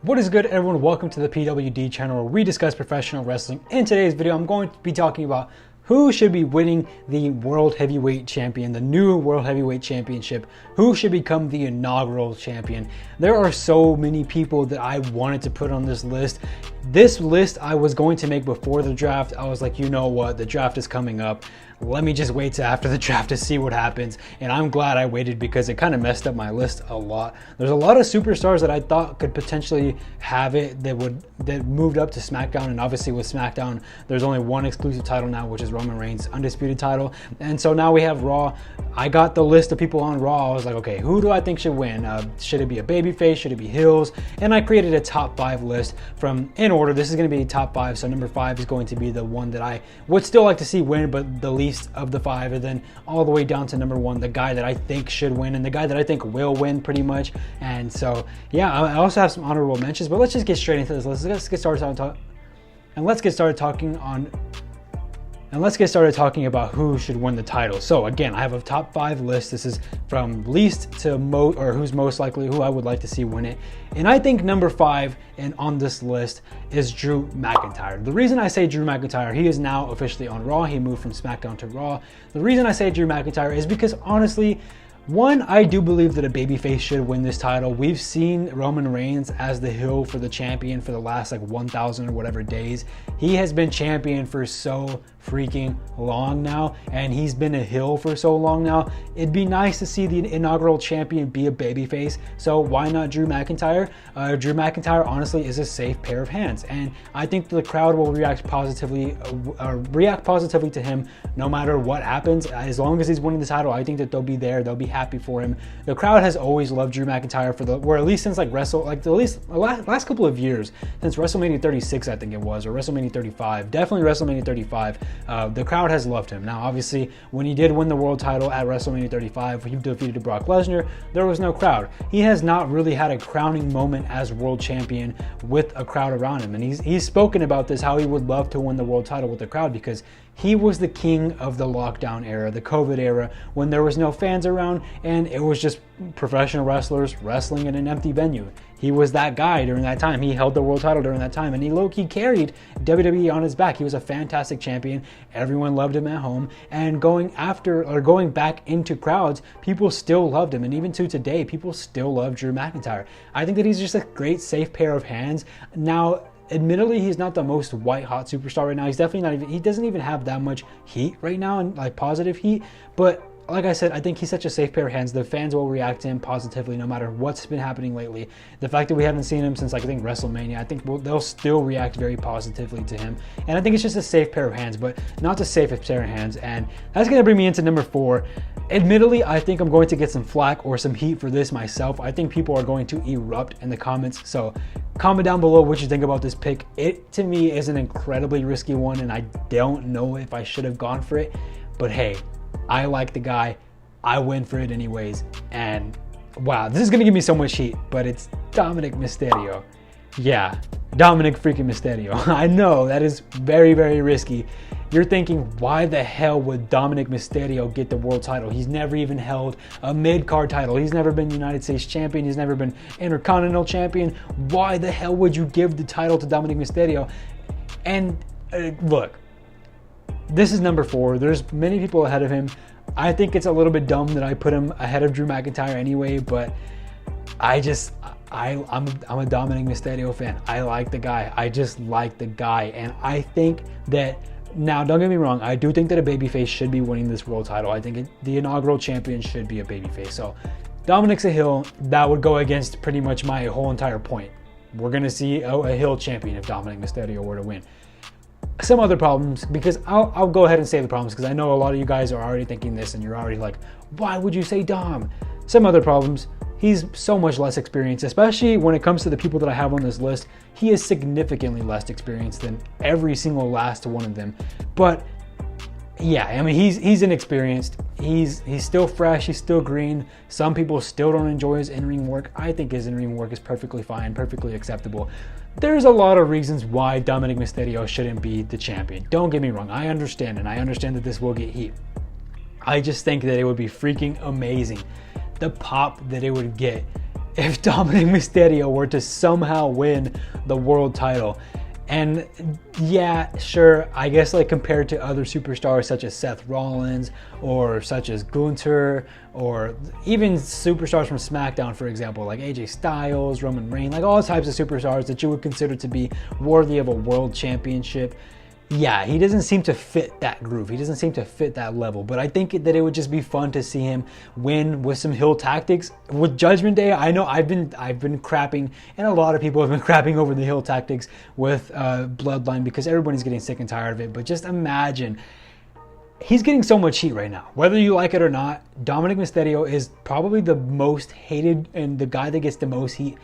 What is good, everyone? Welcome to the PWD channel where we discuss professional wrestling. In today's video, I'm going to be talking about who should be winning the World Heavyweight Champion, the new World Heavyweight Championship, who should become the inaugural champion. There are so many people that I wanted to put on this list. This list I was going to make before the draft. I was like, you know what, the draft is coming up. Let me just wait till after the draft to see what happens. And I'm glad I waited because it kind of messed up my list a lot. There's a lot of superstars that I thought could potentially have it that moved up to SmackDown. And obviously with SmackDown, there's only one exclusive title now, which is Roman Reigns' undisputed title. And so now we have Raw. I got the list of people on Raw. I was like, okay, who do I think should win? Should it be a babyface? Should it be heels? And I created a top 5 list from in order. This is going to be top 5. So number 5 is going to be the one that I would still like to see win, but the least of the 5, and then all the way down to number 1, the guy that I think should win and the guy that I think will win pretty much. And so yeah, I also have some honorable mentions, but let's just get straight into this list. Let's get started talking about who should win the title. So again, I have a top 5 list. This is from least to most, or who's most likely, who I would like to see win it. And I think number 5 on this list is Drew McIntyre. The reason I say Drew McIntyre, he is now officially on Raw. He moved from SmackDown to Raw. The reason I say Drew McIntyre is because honestly, one, I do believe that a babyface should win this title. We've seen Roman Reigns as the heel for the champion for the last like 1,000 or whatever days. He has been champion for so freaking long now, and he's been a heel for so long now. It'd be nice to see the inaugural champion be a babyface, so why not Drew McIntyre? Drew McIntyre honestly is a safe pair of hands, and I think the crowd will react positively to him no matter what happens. As long as he's winning the title, I think that they'll be there. They'll be happy for him. The crowd has always loved Drew McIntyre or at least since like the last couple of years, since WrestleMania 36, I think it was, or WrestleMania 35, definitely WrestleMania 35. The crowd has loved him. Now, obviously, when he did win the world title at WrestleMania 35, he defeated Brock Lesnar, there was no crowd. He has not really had a crowning moment as world champion with a crowd around him. And he's spoken about this, how he would love to win the world title with the crowd, because he was the king of the lockdown era, the COVID era, when there was no fans around and it was just professional wrestlers wrestling in an empty venue. He was that guy during that time. He held the world title during that time, and he low-key carried WWE on his back. He was a fantastic champion. Everyone loved him at home, and going back into crowds, people still loved him, and even to today, people still love Drew McIntyre. I think that he's just a great, safe pair of hands. Now, admittedly, he's not the most white hot superstar right now. He's definitely not even, he doesn't even have that much heat right now, and like positive heat, but like I said, I think he's such a safe pair of hands. The fans will react to him positively no matter what's been happening lately. The fact that we haven't seen him since like I think WrestleMania, I think they'll still react very positively to him. And I think it's just a safe pair of hands, but not the safest pair of hands. And that's going to bring me into number 4. Admittedly, I think I'm going to get some flack or some heat for this myself. I think people are going to erupt in the comments. So comment down below what you think about this pick. It, to me, is an incredibly risky one, and I don't know if I should have gone for it. But hey, I like the guy. I went for it anyways. And wow, this is going to give me so much heat, but it's DOMINIK Mysterio. Yeah, DOMINIK freaking Mysterio. I know that is very, very risky. You're thinking, why the hell would DOMINIK Mysterio get the world title? He's never even held a mid-card title. He's never been United States champion. He's never been Intercontinental champion. Why the hell would you give the title to DOMINIK Mysterio? And look, this is number 4. There's many people ahead of him. I think it's a little bit dumb that I put him ahead of Drew McIntyre anyway, but I'm a DOMINIK Mysterio fan. I like the guy. I just like the guy. And I think that, now don't get me wrong, I do think that a babyface should be winning this world title. I think the inaugural champion should be a babyface. So DOMINIK's a heel. That would go against pretty much my whole entire point. We're going to see a heel champion if DOMINIK Mysterio were to win. Some other problems, because I'll go ahead and say the problems, because I know a lot of you guys are already thinking this and you're already like, why would you say Dom? Some other problems. He's so much less experienced, especially when it comes to the people that I have on this list. He is significantly less experienced than every single last one of them. But yeah, I mean, he's inexperienced. He's still fresh. He's still green. Some people still don't enjoy his in-ring work. I think his in-ring work is perfectly fine, perfectly acceptable. There's a lot of reasons why DOMINIK Mysterio shouldn't be the champion. Don't get me wrong. I understand, and I understand that this will get heat. I just think that it would be freaking amazing. The pop that it would get if Dominik Mysterio were to somehow win the world title. And yeah, sure, I guess like compared to other superstars such as Seth Rollins or such as Gunther, or even superstars from SmackDown, for example, like AJ Styles, Roman Reigns, like all types of superstars that you would consider to be worthy of a world championship. Yeah, he doesn't seem to fit that groove. He doesn't seem to fit that level. But I think that it would just be fun to see him win with some heel tactics. With Judgment Day, I know I've been crapping, and a lot of people have been crapping over the heel tactics with Bloodline because everybody's getting sick and tired of it. But just imagine, he's getting so much heat right now. Whether you like it or not, Dominik Mysterio is probably the most hated and the guy that gets the most heat,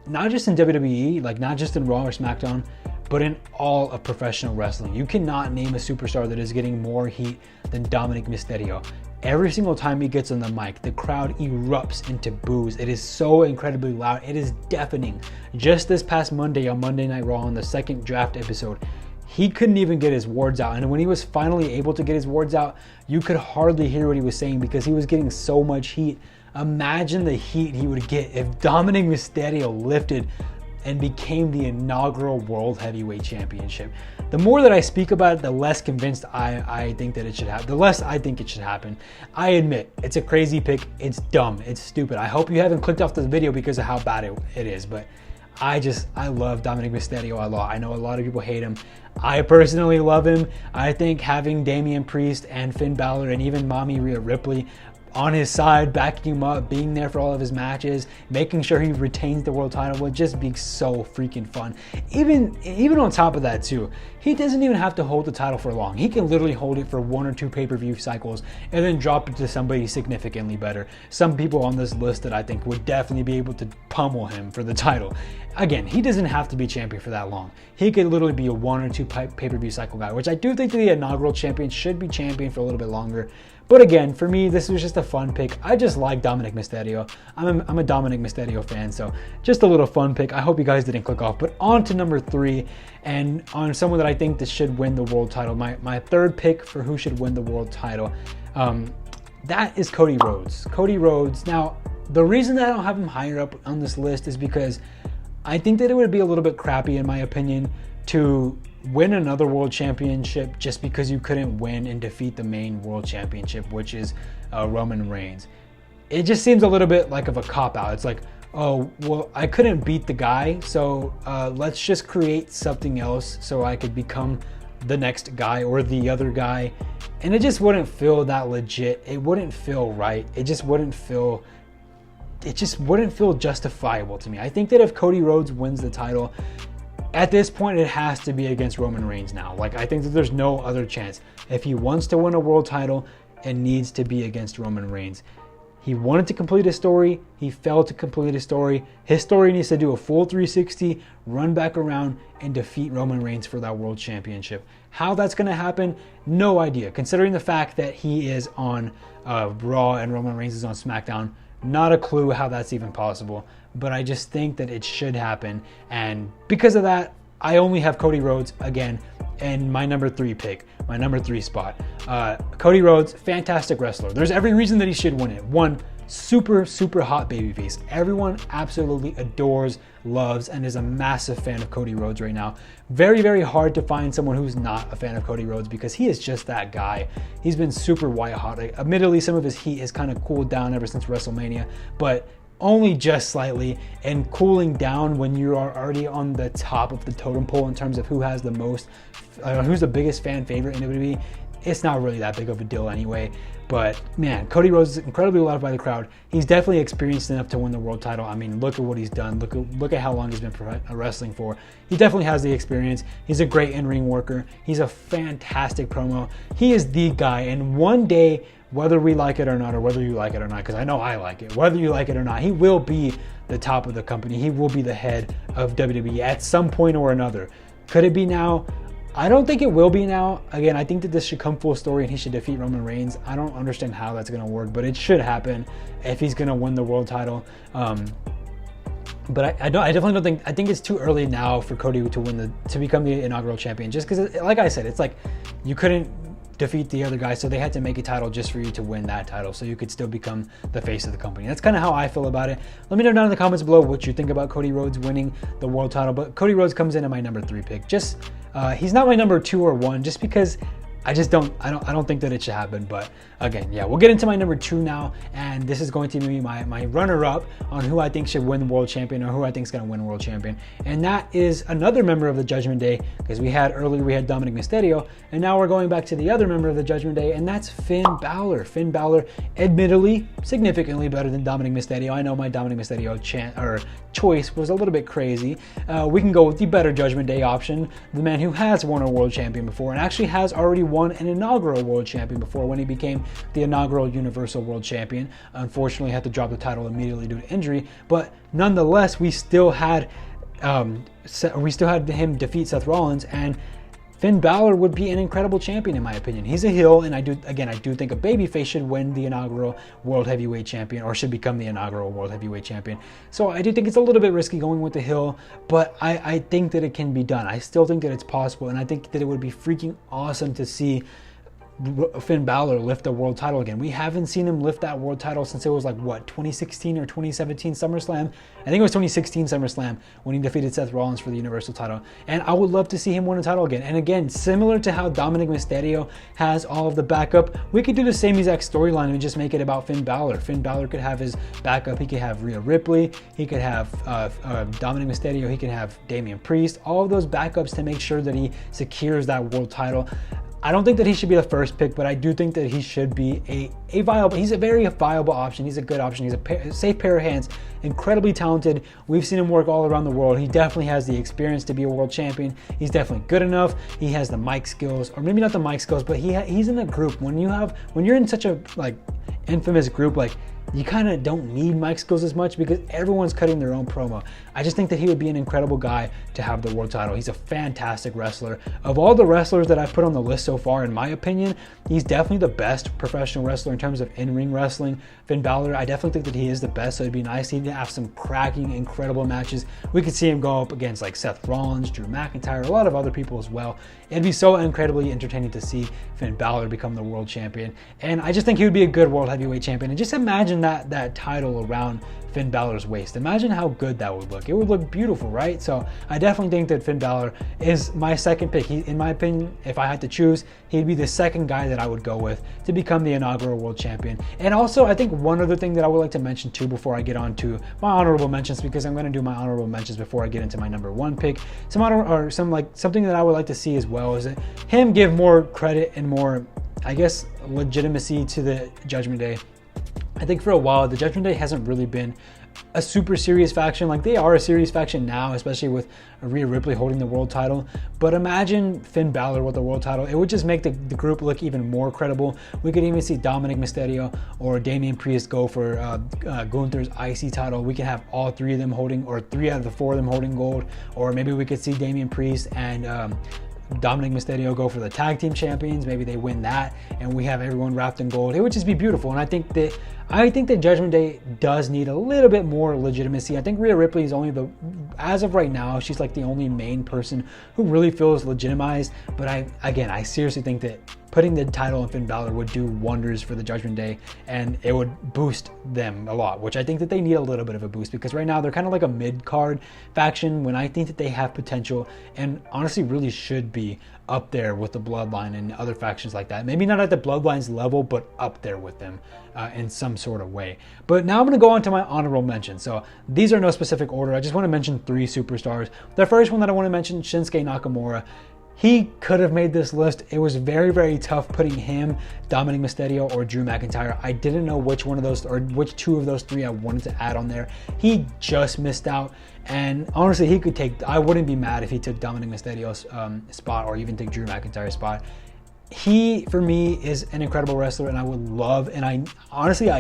not just in WWE, like not just in Raw or SmackDown, but in all of professional wrestling. You cannot name a superstar that is getting more heat than Dominik Mysterio. Every single time he gets on the mic, the crowd erupts into boos. It is so incredibly loud. It is deafening. Just this past Monday on Monday Night Raw on the second draft episode, he couldn't even get his words out. And when he was finally able to get his words out, you could hardly hear what he was saying because he was getting so much heat. Imagine the heat he would get if Dominik Mysterio lifted and became the inaugural World Heavyweight Championship. The more that I speak about it, the less convinced I think that it should happen. The less I think it should happen. I admit, it's a crazy pick. It's dumb. It's stupid. I hope you haven't clicked off this video because of how bad it is. But I love Dominik Mysterio a lot. I know a lot of people hate him. I personally love him. I think having Damian Priest and Finn Balor and even Mommy Rhea Ripley on his side, backing him up, being there for all of his matches, making sure he retains the world title would just be so freaking fun. Even on top of that too, he doesn't even have to hold the title for long. He can literally hold it for 1 or 2 pay-per-view cycles and then drop it to somebody significantly better. Some people on this list that I think would definitely be able to pummel him for the title. Again, he doesn't have to be champion for that long. He could literally be a 1 or 2 pay-per-view cycle guy, which I do think the inaugural champion should be champion for a little bit longer. But again, for me, this was just a fun pick. I just like Dominik Mysterio. I'm a Dominik Mysterio fan, so just a little fun pick. I hope you guys didn't click off. But on to number 3, and on someone that I think that should win the world title. My third pick for who should win the world title, that is Cody Rhodes. Cody Rhodes. Now, the reason that I don't have him higher up on this list is because I think that it would be a little bit crappy, in my opinion, to win another world championship just because you couldn't win and defeat the main world championship, which is Roman Reigns. It just seems a little bit like of a cop-out. It's like, oh, well, I couldn't beat the guy, so let's just create something else so I could become the next guy or the other guy. And it just wouldn't feel that legit. It wouldn't feel right. It just wouldn't feel justifiable to me. I think that if Cody Rhodes wins the title, at this point, it has to be against Roman Reigns now. Like, I think that there's no other chance. If he wants to win a world title, it needs to be against Roman Reigns. He wanted to complete his story. He failed to complete his story. His story needs to do a full 360, run back around, and defeat Roman Reigns for that world championship. How that's going to happen, no idea. Considering the fact that he is on Raw and Roman Reigns is on SmackDown, not a clue how that's even possible. But I just think that it should happen. And because of that, I only have Cody Rhodes again in my number 3 pick, my number 3 spot. Cody Rhodes, fantastic wrestler. There's every reason that he should win it. One, super hot babyface. Everyone absolutely adores, loves, and is a massive fan of Cody Rhodes right now. Very hard to find someone who's not a fan of Cody Rhodes because he is just that guy. He's been super white hot. Admittedly, some of his heat has kind of cooled down ever since WrestleMania, but only just slightly, and cooling down when you are already on the top of the totem pole in terms of who has the most, who's the biggest fan favorite in WWE. It's not really that big of a deal anyway. But man, Cody Rhodes is incredibly loved by the crowd. He's definitely experienced enough to win the world title. I mean, look at what he's done. Look at how long he's been wrestling for. He definitely has the experience. He's a great in-ring worker. He's a fantastic promo. He is the guy. And one day, whether we like it or not, or whether you like it or not, because I know I like it, whether you like it or not, he will be the top of the company. He will be the head of WWE at some point or another. Could it be now? I don't think it will be now. Again, I think that this should come full story and he should defeat Roman Reigns. I don't understand how that's going to work, but it should happen if he's going to win the world title. But I definitely don't think, I think it's too early now for Cody to become the inaugural champion, just because, like I said, it's like you couldn't defeat the other guy, so they had to make a title just for you to win that title, so you could still become the face of the company. That's kind of how I feel about it. Let me know down in the comments below what you think about Cody Rhodes winning the world title, but Cody Rhodes comes in at my number 3 pick. Just he's not my number 2 or 1, just because I don't think that it should happen. But again, yeah, we'll get into my number 2 now, and this is going to be my runner-up on who I think should win the world champion, or who I think is going to win world champion. And that is another member of the Judgment Day, because earlier we had Dominik Mysterio, and now we're going back to the other member of the Judgment Day, and that's Finn Balor. Finn Balor, admittedly, significantly better than Dominik Mysterio. I know my Dominik Mysterio choice was a little bit crazy. We can go with the better Judgment Day option, the man who has won a world champion before, and actually has already won an inaugural world champion before, when he became the inaugural Universal World Champion. Unfortunately, had to drop the title immediately due to injury, but nonetheless, we still had him defeat Seth Rollins, and Finn Balor would be an incredible champion in my opinion. He's a heel, and I do think a babyface should win the inaugural World Heavyweight Champion, or should become the inaugural World Heavyweight Champion. So I do think it's a little bit risky going with the heel, but I think that it can be done. I still think that it's possible, and I think that it would be freaking awesome to see Finn Balor lift the world title again. We haven't seen him lift that world title since it was like, what, 2016 or 2017 SummerSlam? I think it was 2016 SummerSlam when he defeated Seth Rollins for the Universal title. And I would love to see him win a title again. And again, similar to how Dominik Mysterio has all of the backup, we could do the same exact storyline and just make it about Finn Balor. Finn Balor could have his backup. He could have Rhea Ripley. He could have Dominik Mysterio. He could have Damian Priest. All of those backups to make sure that he secures that world title. I don't think that he should be the first pick, but I do think that he should be a viable. He's a very viable option. He's a good option. He's a safe pair of hands. Incredibly talented. We've seen him work all around the world. He definitely has the experience to be a world champion. He's definitely good enough. He has the mic skills, or maybe not the mic skills, but he's in a group. When you're in such a infamous group, you kind of don't need mic skills as much because everyone's cutting their own promo. I just think that he would be an incredible guy to have the world title. He's a fantastic wrestler. Of all the wrestlers that I've put on the list so far, in my opinion, he's definitely the best professional wrestler in terms of in-ring wrestling. Finn Balor, I definitely think that he is the best, so it'd be nice to have some cracking, incredible matches. We could see him go up against like Seth Rollins, Drew McIntyre, a lot of other people as well. It'd be so incredibly entertaining to see Finn Balor become the world champion. And I just think he would be a good world heavyweight champion. And just imagine that title around Finn Balor's waist. Imagine how good that would look. It would look beautiful, right? So I definitely think that Finn Balor is my second pick. In my opinion, if I had to choose, he'd be the second guy that I would go with to become the inaugural world champion. And also, I think one other thing that I would like to mention too before I get on to my honorable mentions, because I'm going to do my honorable mentions before I get into my number 1 pick. Something that I would like to see as well is that him give more credit and more, I guess, legitimacy to the Judgment Day. I think for a while, the Judgment Day hasn't really been a super serious faction. Like, they are a serious faction now, especially with Rhea Ripley holding the world title. But imagine Finn Balor with the world title. It would just make the group look even more credible. We could even see Dominik Mysterio or Damian Priest go for Gunther's IC title. We could have all 3 of them holding, or 3 out of the 4 of them holding gold. Or maybe we could see Damian Priest and Dominik Mysterio go for the tag team champions. Maybe they win that and we have everyone wrapped in gold. It would just be beautiful. And I think that Judgment Day does need a little bit more legitimacy. I think Rhea Ripley is only as of right now, she's like the only main person who really feels legitimized. But I seriously think that putting the title on Finn Balor would do wonders for the Judgment Day, and it would boost them a lot, which I think that they need a little bit of a boost, because right now they're kind of like a mid-card faction, when I think that they have potential and honestly really should be up there with the Bloodline and other factions like that. Maybe not at the Bloodline's level, but up there with them in some sort of way. But now I'm going to go on to my honorable mentions. So these are no specific order. I just want to mention 3 superstars. The first one that I want to mention, Shinsuke Nakamura. He could have made this list. It was very, very tough putting him, Dominik Mysterio, or Drew McIntyre. I didn't know which one of those, or which 2 of those 3 I wanted to add on there. He just missed out. And honestly, I wouldn't be mad if he took Dominik Mysterio's spot, or even take Drew McIntyre's spot. He, for me, is an incredible wrestler, and I would love, and I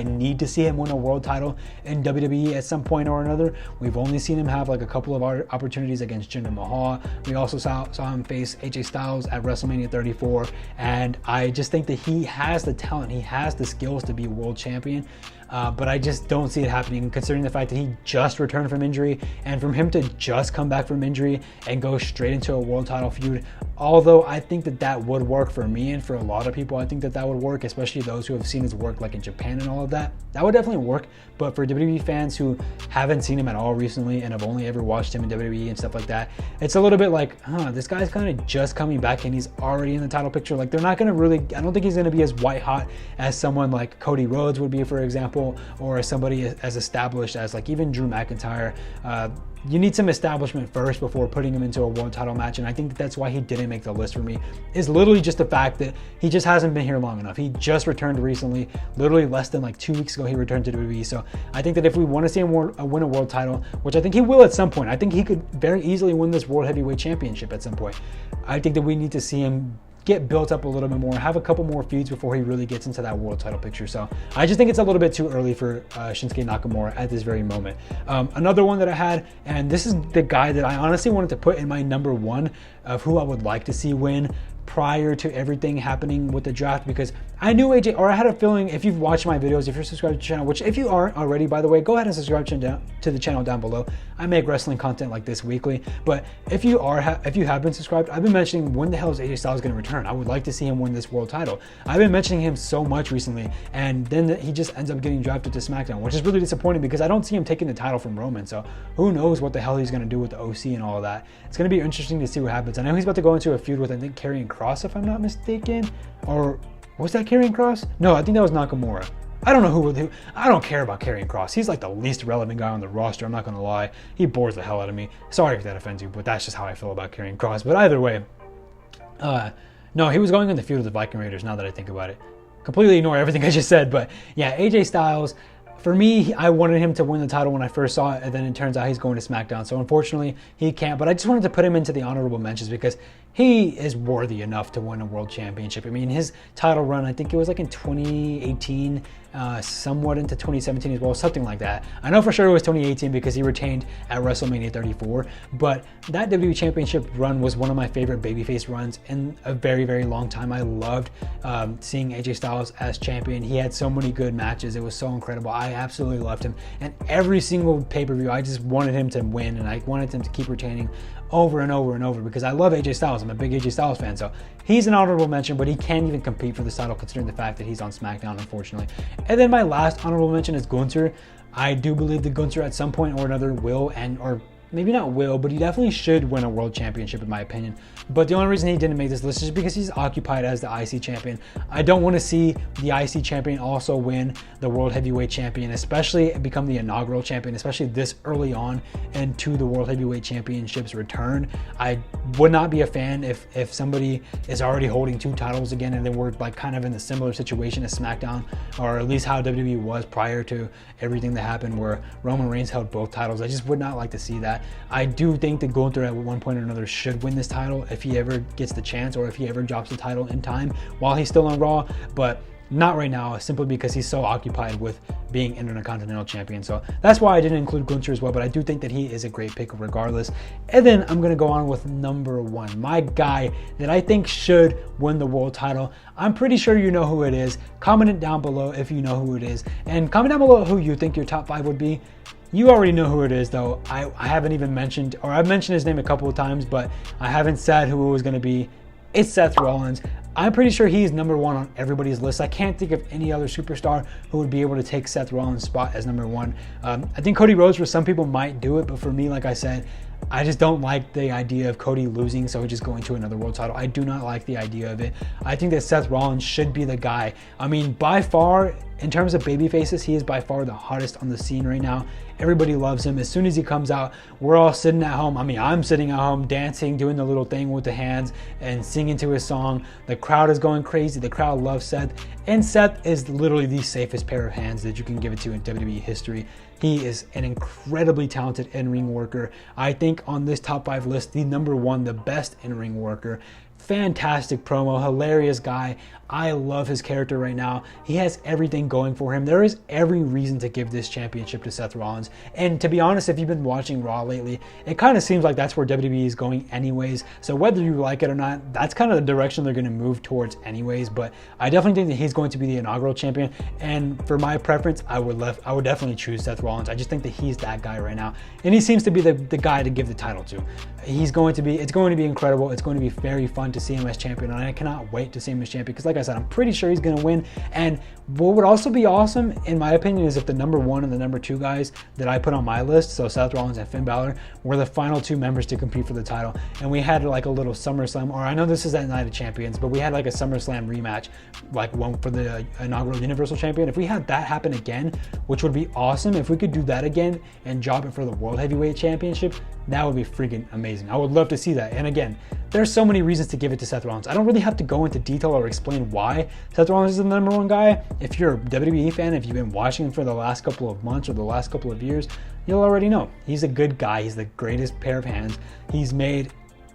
need to see him win a world title in WWE at some point or another. We've only seen him have like a couple of opportunities against Jinder Mahal. We also saw him face AJ Styles at WrestleMania 34, and I just think that he has the talent, he has the skills to be world champion. But I just don't see it happening, considering the fact that he just returned from injury, and from him to just come back from injury and go straight into a world title feud Although I think that that would work for me and for a lot of people, I think that that would work, especially those who have seen his work like in Japan and all of that. That would definitely work. But for WWE fans who haven't seen him at all recently and have only ever watched him in WWE and stuff like that, it's a little bit like, this guy's kind of just coming back and he's already in the title picture. Like, they're not going to really, I don't think he's going to be as white hot as someone like Cody Rhodes would be, for example, or as somebody as established as like even Drew McIntyre. You need some establishment first before putting him into a world title match, and I think that's why he didn't make the list for me, is literally just the fact that he just hasn't been here long enough. He just returned recently, literally less than like 2 weeks ago he returned to WWE, so I think that if we want to see him win a world title, which I think he will at some point, I think he could very easily win this World Heavyweight Championship at some point. I think that we need to see him get built up a little bit more, have a couple more feuds before he really gets into that world title picture. So I just think it's a little bit too early for Shinsuke Nakamura at this very moment. Another one that I had, and this is the guy that I honestly wanted to put in my number one of who I would like to see win prior to everything happening with the draft, because I knew AJ, or I had a feeling, if you've watched my videos, if you're subscribed to the channel, which if you aren't already, by the way, go ahead and subscribe to the channel down below. I make wrestling content like this weekly, but if you have been subscribed, I've been mentioning when the hell is AJ Styles going to return. I would like to see him win this world title. I've been mentioning him so much recently, and then he just ends up getting drafted to SmackDown, which is really disappointing because I don't see him taking the title from Roman. So who knows what the hell he's going to do with the OC and all of that. It's going to be interesting to see what happens. I know he's about to go into a feud with, I think, Karrion Kross, if I'm not mistaken, or was that Karrion Kross? No, I think that was Nakamura. I don't know who. I don't care about Karrion Kross. He's like the least relevant guy on the roster. I'm not gonna lie. He bores the hell out of me. Sorry if that offends you, but that's just how I feel about Karrion Kross. But either way, no, he was going in the feud with the Viking Raiders. Now that I think about it, completely ignore everything I just said. But yeah, AJ Styles. For me, I wanted him to win the title when I first saw it, and then it turns out he's going to SmackDown. So unfortunately, he can't. But I just wanted to put him into the honorable mentions because he is worthy enough to win a world championship. I mean, his title run, I think it was like in 2018, somewhat into 2017 as well, something like that. I know for sure it was 2018 because he retained at WrestleMania 34, but that WWE Championship run was one of my favorite babyface runs in a very, very long time. I loved seeing AJ Styles as champion. He had so many good matches. It was so incredible. I absolutely loved him. And every single pay-per-view, I just wanted him to win, and I wanted him to keep retaining over and over and over because I love AJ Styles. I'm a big AJ Styles fan, so he's an honorable mention, but he can't even compete for this title considering the fact that he's on SmackDown, unfortunately. And then my last honorable mention is Gunther. I do believe that Gunther at some point or another will, or maybe not will, but he definitely should win a world championship in my opinion. But the only reason he didn't make this list is because he's occupied as the IC champion. I don't want to see the IC champion also win the World Heavyweight Champion, especially become the inaugural champion, especially this early on into the World Heavyweight Championship's return. I would not be a fan if somebody is already holding two titles again and then we're like kind of in a similar situation as SmackDown, or at least how WWE was prior to everything that happened where Roman Reigns held both titles. I just would not like to see that. I do think that Gunther at one point or another should win this title if he ever gets the chance, or if he ever drops the title in time while he's still on Raw, but not right now, simply because he's so occupied with being Intercontinental Champion. So that's why I didn't include Gunther as well, but I do think that he is a great pick regardless. And then I'm going to go on with number one, my guy that I think should win the world title. I'm pretty sure you know who it is. Comment it down below if you know who it is, and comment down below who you think your top 5 would be. You already know who it is though. I haven't even mentioned, or I've mentioned his name a couple of times, but I haven't said who it was going to be. It's Seth Rollins. I'm pretty sure he's number one on everybody's list. I can't think of any other superstar who would be able to take Seth Rollins' spot as number one. I think Cody Rhodes, for some people, might do it, but for me, like I said, I just don't like the idea of Cody losing, so just going to another world title. I do not like the idea of it. I think that Seth Rollins should be the guy. I mean, by far, in terms of baby faces, he is by far the hottest on the scene right now. Everybody loves him. As soon as he comes out, we're all sitting at home. I mean, I'm sitting at home dancing, doing the little thing with the hands and singing to his song. The crowd is going crazy. The crowd loves Seth. And Seth is literally the safest pair of hands that you can give it to in WWE history. He is an incredibly talented in-ring worker. I think on this top 5 list, the number one, the best in-ring worker. Fantastic promo, hilarious guy. I love his character right now. He has everything going for him. There is every reason to give this championship to Seth Rollins. And to be honest, if you've been watching Raw lately, it kind of seems like that's where WWE is going anyways. So whether you like it or not, that's kind of the direction they're going to move towards anyways. But I definitely think that he's going to be the inaugural champion. And for my preference, I would definitely choose Seth Rollins. I just think that he's that guy right now. And he seems to be the guy to give the title to. It's going to be incredible. It's going to be very fun to see him as champion. And I cannot wait to see him as champion because, like I said, I'm pretty sure he's going to win. And what would also be awesome, in my opinion, is if the number 1 and the number 2 guys that I put on my list, so Seth Rollins and Finn Balor, were the final 2 members to compete for the title. And we had like a little SummerSlam, or I know this is at Night of Champions, but we had like a SummerSlam rematch, like one for the inaugural Universal Champion. If we had that happen again, which would be awesome, if we could do that again and drop it for the World Heavyweight Championship, that would be freaking amazing. I would love to see that. And again, there's so many reasons to give it to Seth Rollins. I don't really have to go into detail or explain why Seth Rollins is the number 1 guy. If you're a WWE fan, if you've been watching him for the last couple of months or the last couple of years, you'll already know. He's a good guy. He's the greatest pair of hands. He's made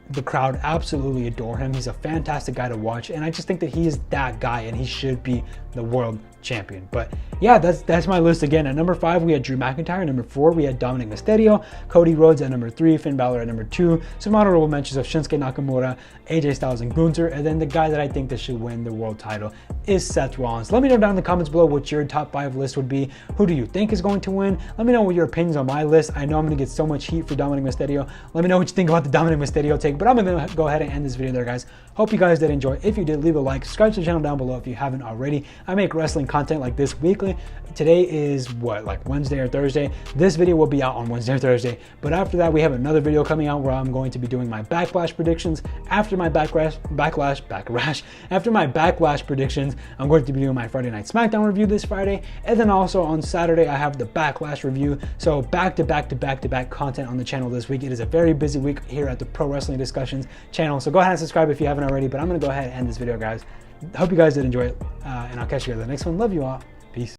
the crowd absolutely adore him. He's a fantastic guy to watch, and I just think that he is that guy, and he should be the world champion. But yeah, that's my list again. At number 5, we had Drew McIntyre. Number 4, we had Dominik Mysterio. Cody Rhodes at number 3. Finn Balor at number 2. Some honorable mentions of Shinsuke Nakamura, AJ Styles, and Gunther. And then the guy that I think that should win the world title is Seth Rollins. Let me know down in the comments below what your top 5 list would be. Who do you think is going to win? Let me know what your opinions on my list. I know I'm going to get so much heat for Dominik Mysterio. Let me know what you think about the Dominik Mysterio take. But I'm going to go ahead and end this video there, guys. Hope you guys did enjoy. If you did, leave a like. Subscribe to the channel down below if you haven't already. I make wrestling content like this weekly. Today is what, like Wednesday or Thursday? This video will be out on Wednesday or Thursday. But after that, we have another video coming out where I'm going to be doing my backlash predictions. After my backlash predictions, I'm going to be doing my Friday Night SmackDown review this Friday. And then also on Saturday, I have the backlash review. So back to back content on the channel this week. It is a very busy week here at the Pro Wrestling Discussions channel. So go ahead and subscribe if you haven't already. But I'm going to go ahead and end this video, guys. Hope you guys did enjoy it. And I'll catch you guys in the next one. Love you all.